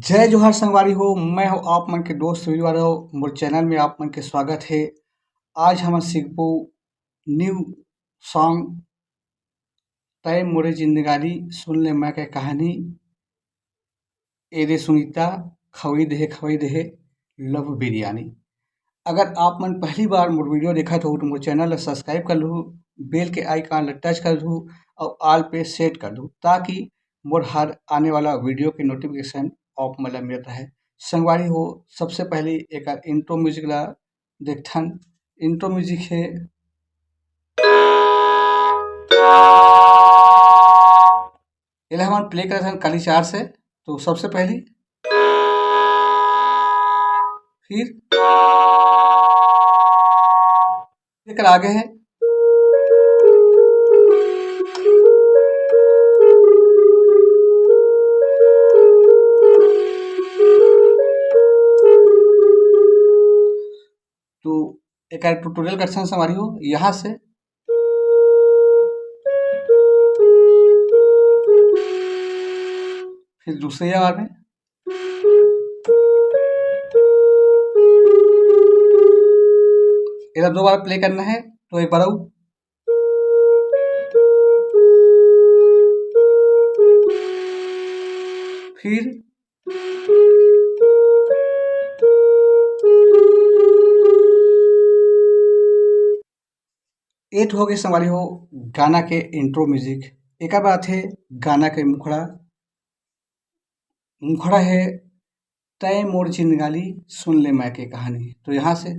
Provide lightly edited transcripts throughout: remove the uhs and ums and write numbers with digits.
जय जोहार संगवारी हो, मैं हूँ आप मन के दोस्त रविवार हो मोर चैनल में आप मन के स्वागत है। आज हम सीखबो न्यू सॉन्ग तय मोरे जिंदगानी सुन ले मैं के कहानी ए रे सुनीता खवई देहे लव बिरयानी। अगर आप मन पहली बार मोर वीडियो देखत हो तो मोर चैनल ला सब्सक्राइब कर लहू, बेल के आइकन ला टच कर दहू और ऑल पे सेट कर दहू ताकि मोर हर आने वाला वीडियो के नोटिफिकेशन आप मन ला मिलत रहे। संगवारी हो सबसे पहले एकर इंट्रो म्यूजिक ला देखथन। इंट्रो म्यूजिक है एला हमन प्ले करथन काली चार से। तो सबसे पहले फिर एकर आगे है तो एक ट्यूटोरियल करथन संगवारी हो यहाँ से फिर दूसरे बार में इधर 2 बार प्ले करना है। तो एक बार आऊ फिर एट हो गए संगवारी हो गाना के इंट्रो म्यूजिक। एक बात है गाना के मुखड़ा है तय मोर जिंदगानी सुन ले मैं के कहानी। तो यहाँ से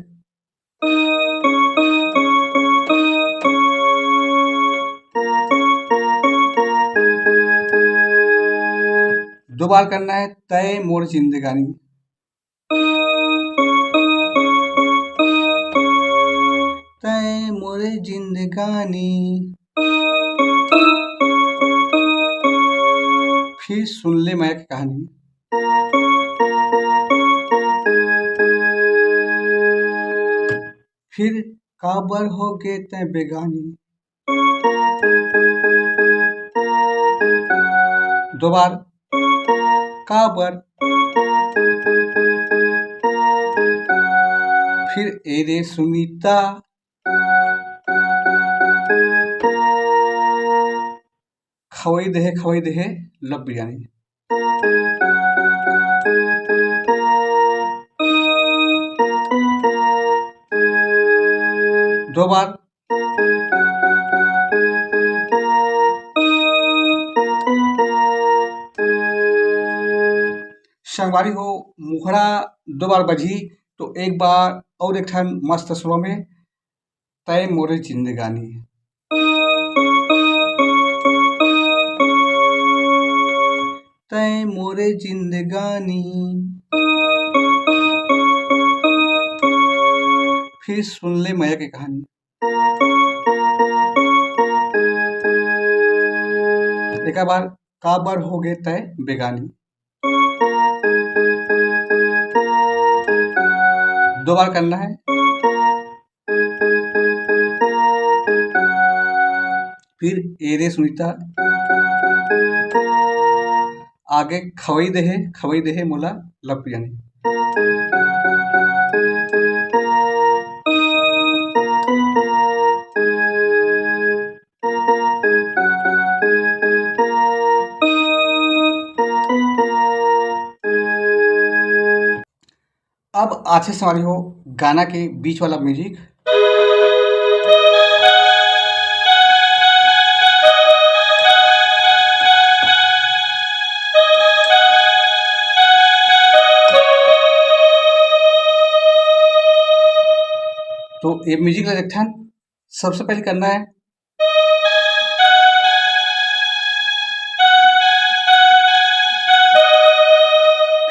दो बार करना है तय मोर जिंदगानी। तय मोर जिंदगानी फिर सुन ले मैं की कहानी। फिर काबर हो गे तय बेगानी। 2 बार काबर फिर ए रे सुनीता खवई देहे लव बिरयानी। दो बार संगवारी हो मुखड़ा 2 बार बजी तो एक बार और एक ठन मस्त स्लो में तय मोरे जिंदगानी। तय मोरे जिंदगानी फिर सुन ले मैया की कहानी। एक बार काबर हो गए तय बेगानी। 2 बार करना है। फिर ए रे सुनीता आगे खवई देहे मोला लव बिरयानी। अब आछे सवारी हो गाना के बीच वाला म्यूजिक। तो ये म्यूजिक ला देखथन। सबसे पहले करना है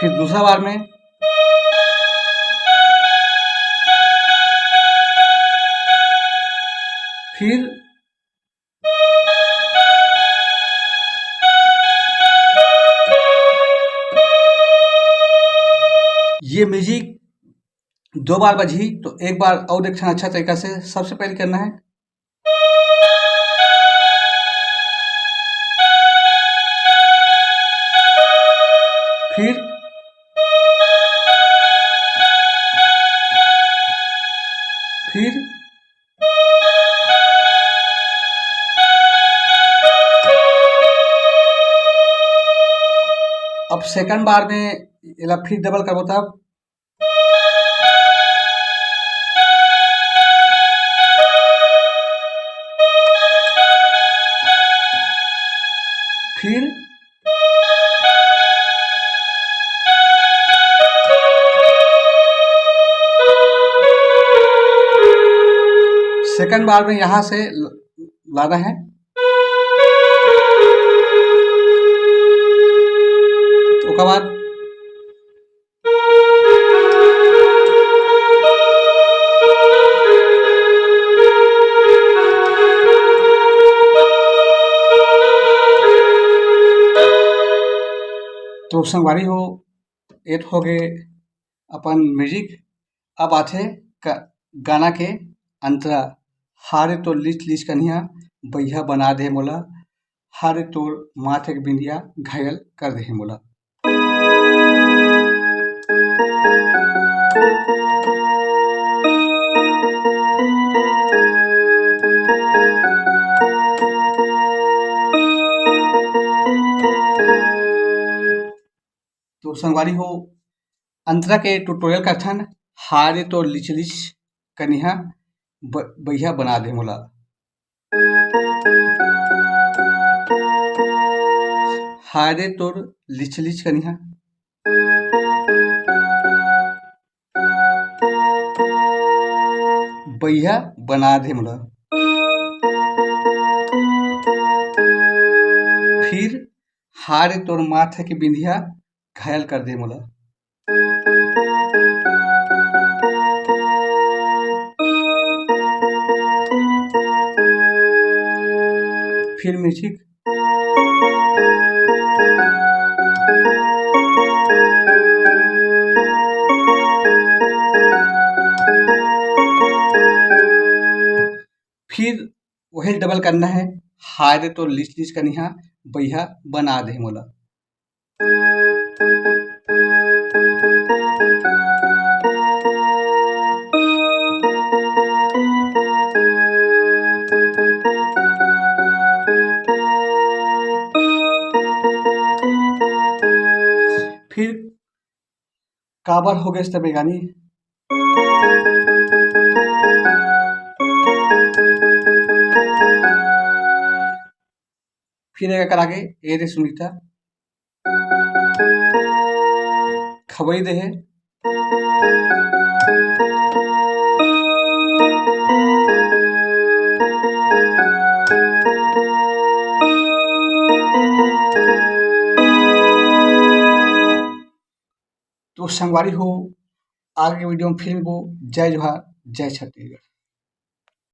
फिर दूसरा बार में फिर ये म्यूजिक 2 बार बजी तो एक बार और देखना अच्छा तरीका से। सबसे पहले करना है फिर फिर अब सेकंड बार में एला फिर डबल करबो तब फिर सेकंड बार में यहाँ से लाना है, उसके बाद तो संगवारी हो एक हो गए अपन म्यूजिक। अब आथे गाना के अंतरा। हारे तो लिच लिच कन्हिया बैहा बना दे मोला, हारे तोर माथे के बिंदिया घायल कर दे मोला। तो संगवारी हो अंतरा के ट्यूटोरियल का थन हारे तो लिच लिच कन्हिया बैहा बना दे मोला। हारे तोर लिच लिच कन्हिया बैहा बना दे मोला। फिर हारे तोर माथे के बिंदिया घायल कर दे मोला। फिर म्यूजिक। फिर वही डबल करना है, हारे तो लिच लिच कन्हिया बैहा बना दे मोला। फिर काबर हो गए तब गानी। फिर एक आगे ए रे सुनीता खबई दे है। तो संगवारी हो आगे वीडियो में फिर मिलबो। जय जोहार, जय छत्तीसगढ़।